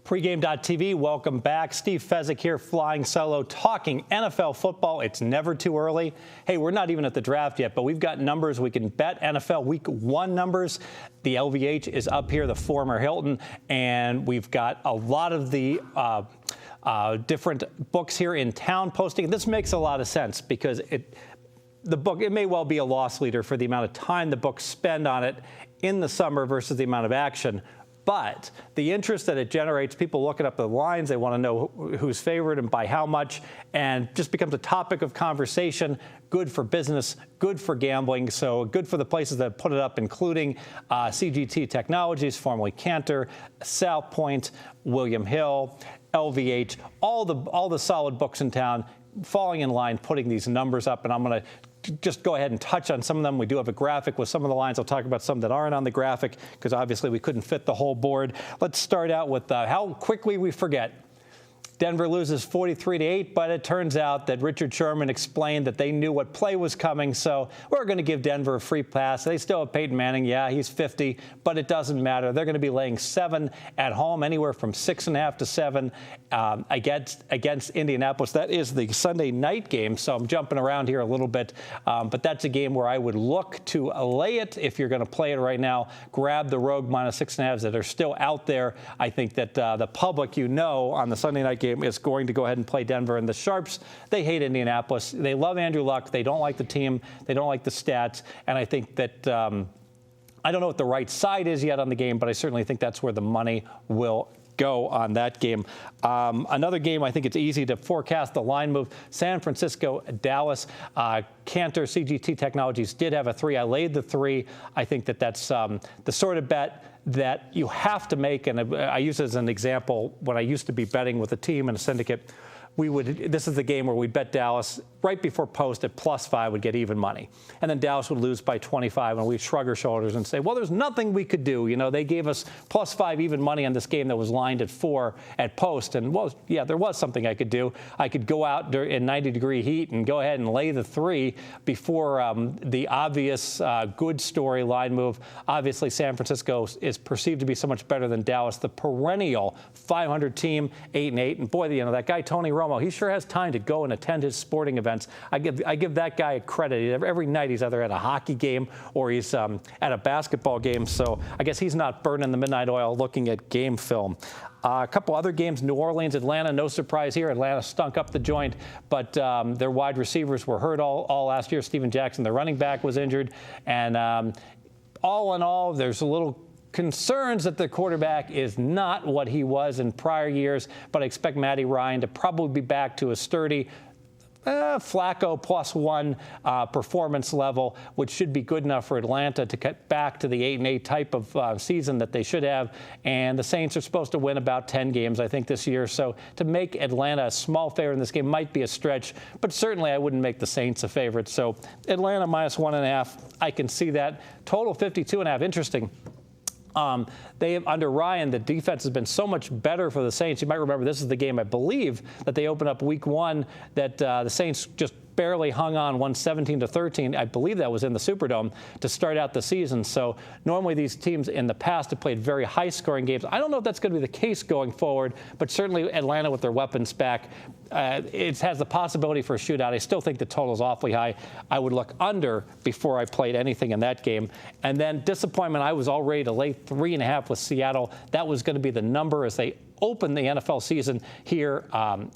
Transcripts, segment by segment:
Pregame.tv, welcome back. Steve Fezzik here, flying solo, talking NFL football. It's never too early. Hey, we're not even at the draft yet, but we've got numbers. We can bet NFL Week 1 numbers. The LVH is up here, the former Hilton, and we've got a lot of the different books here in town posting. This makes a lot of sense because the book, it may well be a loss leader for the amount of time the books spend on it in the summer versus the amount of action. But the interest that it generates, people looking up the lines, they want to know who's favored and by how much, and just becomes a topic of conversation. Good for business, good for gambling, so good for the places that put it up, including CGT Technologies, formerly Cantor, South Point, William Hill, LVH, all the solid books in town falling in line, putting these numbers up, and I'm going to just go ahead and touch on some of them. We do have a graphic with some of the lines. I'll talk about some that aren't on the graphic because obviously we couldn't fit the whole board. Let's start out with how quickly we forget. Denver loses 43-8, but it turns out that Richard Sherman explained that they knew what play was coming, so we're going to give Denver a free pass. They still have Peyton Manning. Yeah, he's 50, but it doesn't matter. They're going to be laying 7 at home, anywhere from 6.5 to 7 against Indianapolis. That is the Sunday night game, so I'm jumping around here a little bit, but that's a game where I would look to lay it. If you're going to play it right now, grab the rogue -6.5s that are still out there. I think that the public, on the Sunday night game is going to go ahead and play Denver. And the Sharps, they hate Indianapolis. They love Andrew Luck. They don't like the team. They don't like the stats. And I think that I don't know what the right side is yet on the game, but I certainly think that's where the money will go on that game. Another game, I think it's easy to forecast the line move. San Francisco, Dallas. Cantor, CGT Technologies did have a 3. I laid the 3. I think that that's the sort of bet that you have to make, and I use it as an example when I used to be betting with a team in a syndicate. This is the game where we'd bet Dallas right before post at +5 would get even money. And then Dallas would lose by 25, and we'd shrug our shoulders and say, well, there's nothing we could do. They gave us +5 even money on this game that was lined at 4 at post. And, well, yeah, there was something I could do. I could go out in 90-degree heat and go ahead and lay the 3 before the obvious good story line move. Obviously, San Francisco is perceived to be so much better than Dallas, the perennial 500 team, 8-8. And, boy, that guy, Tony Romo, he sure has time to go and attend his sporting events. I give that guy credit. Every night he's either at a hockey game or he's at a basketball game. So I guess he's not burning the midnight oil looking at game film. A couple other games, New Orleans, Atlanta, no surprise here. Atlanta stunk up the joint, but their wide receivers were hurt all last year. Steven Jackson, the running back, was injured. And all in all, there's a little concerns that the quarterback is not what he was in prior years, but I expect Matty Ryan to probably be back to a sturdy Flacco +1 performance level, which should be good enough for Atlanta to get back to the 8-8 type of season that they should have. And the Saints are supposed to win about 10 games, I think, this year. So to make Atlanta a small favorite in this game might be a stretch, but certainly I wouldn't make the Saints a favorite. So Atlanta -1.5, I can see that. Total 52.5, interesting. Under Ryan, the defense has been so much better for the Saints. You might remember this is the game, I believe, that they opened up week 1 that the Saints just barely hung on, won 17-13. I believe that was in the Superdome to start out the season. So normally these teams in the past have played very high-scoring games. I don't know if that's going to be the case going forward, but certainly Atlanta with their weapons back, it has the possibility for a shootout. I still think the total is awfully high. I would look under before I played anything in that game. And then disappointment, I was all ready to lay 3.5 with Seattle. That was going to be the number as they open the NFL season here,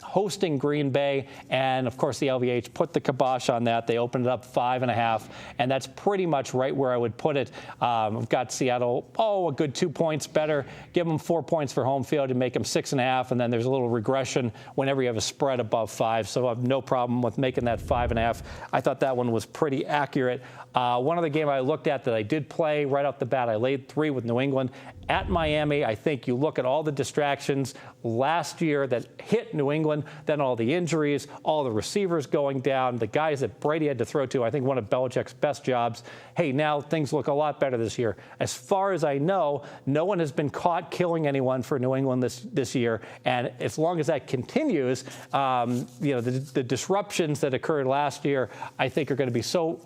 hosting Green Bay. And, of course, the LVH put the kibosh on that. They opened it up 5.5, and that's pretty much right where I would put it. I've got Seattle, a good 2 points better. Give them 4 points for home field and make them 6.5, and then there's a little regression whenever you have a spread above 5. So I have no problem with making that 5.5. I thought that one was pretty accurate. One other game I looked at that I did play right off the bat, I laid 3 with New England. At Miami, I think you look at all the distractions, last year that hit New England, then all the injuries, all the receivers going down, the guys that Brady had to throw to, I think one of Belichick's best jobs. Hey, now things look a lot better this year. As far as I know, no one has been caught killing anyone for New England this year. And as long as that continues, the disruptions that occurred last year, I think are going to be so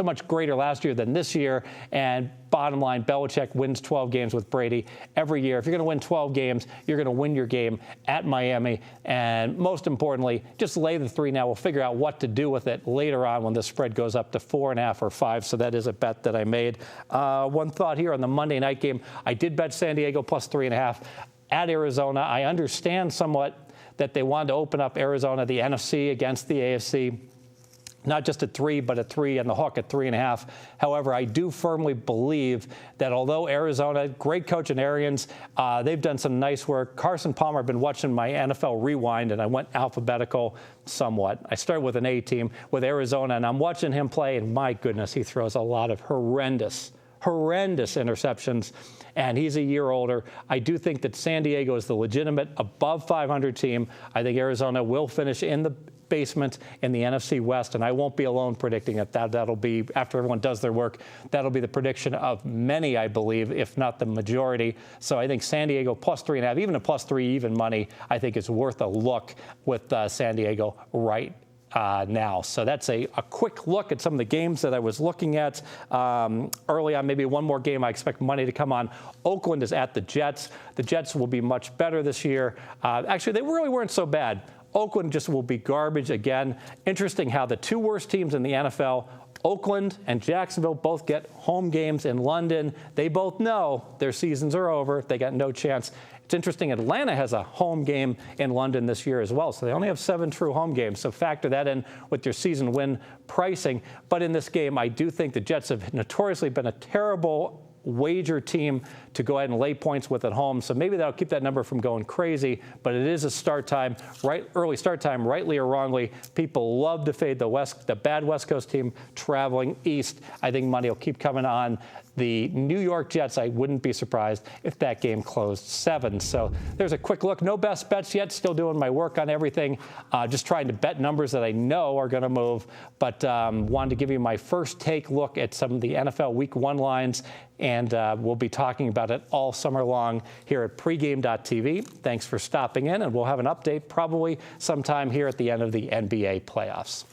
much greater last year than this year. And bottom line, Belichick wins 12 games with Brady every year. If you're going to win 12 games, you're going to win your game at Miami. And most importantly, just lay the 3 now. We'll figure out what to do with it later on when the spread goes up to 4.5 or 5. So that is a bet that I made. One thought here on the Monday night game, I did bet San Diego plus 3.5 at Arizona. I understand somewhat that they wanted to open up Arizona, the NFC against the AFC. Not just at 3, but at 3 and the hook at 3.5. However, I do firmly believe that although Arizona, great coach in Arians, they've done some nice work. Carson Palmer, I've been watching my NFL Rewind, and I went alphabetical somewhat. I started with an A team with Arizona, and I'm watching him play, and my goodness, he throws a lot of horrendous interceptions, and he's a year older. I do think that San Diego is the legitimate above 500 team. I think Arizona will finish in the basement in the NFC West, and I won't be alone predicting it. That'll be, after everyone does their work, that'll be the prediction of many, I believe, if not the majority. So I think San Diego plus 3.5, even a plus 3 even money, I think is worth a look with San Diego right now. So that's a quick look at some of the games that I was looking at early on. Maybe one more game I expect money to come on. Oakland is at the Jets. The Jets will be much better this year. Actually, they really weren't so bad. Oakland just will be garbage again. Interesting how the 2 worst teams in the NFL, Oakland and Jacksonville, both get home games in London. They both know their seasons are over. They got no chance. It's interesting, Atlanta has a home game in London this year as well, so they only have 7 true home games. So factor that in with your season win pricing. But in this game, I do think the Jets have notoriously been a terrible wager team to go ahead and lay points with at home. So maybe that'll keep that number from going crazy, but it is a start time, early start time, rightly or wrongly. People love to fade the bad West Coast team traveling east. I think money will keep coming on the New York Jets. I wouldn't be surprised if that game closed 7. So there's a quick look. No best bets yet. Still doing my work on everything. Just trying to bet numbers that I know are going to move. But wanted to give you my first take look at some of the NFL Week 1 lines. And we'll be talking about it all summer long here at pregame.tv. Thanks for stopping in. And we'll have an update probably sometime here at the end of the NBA playoffs.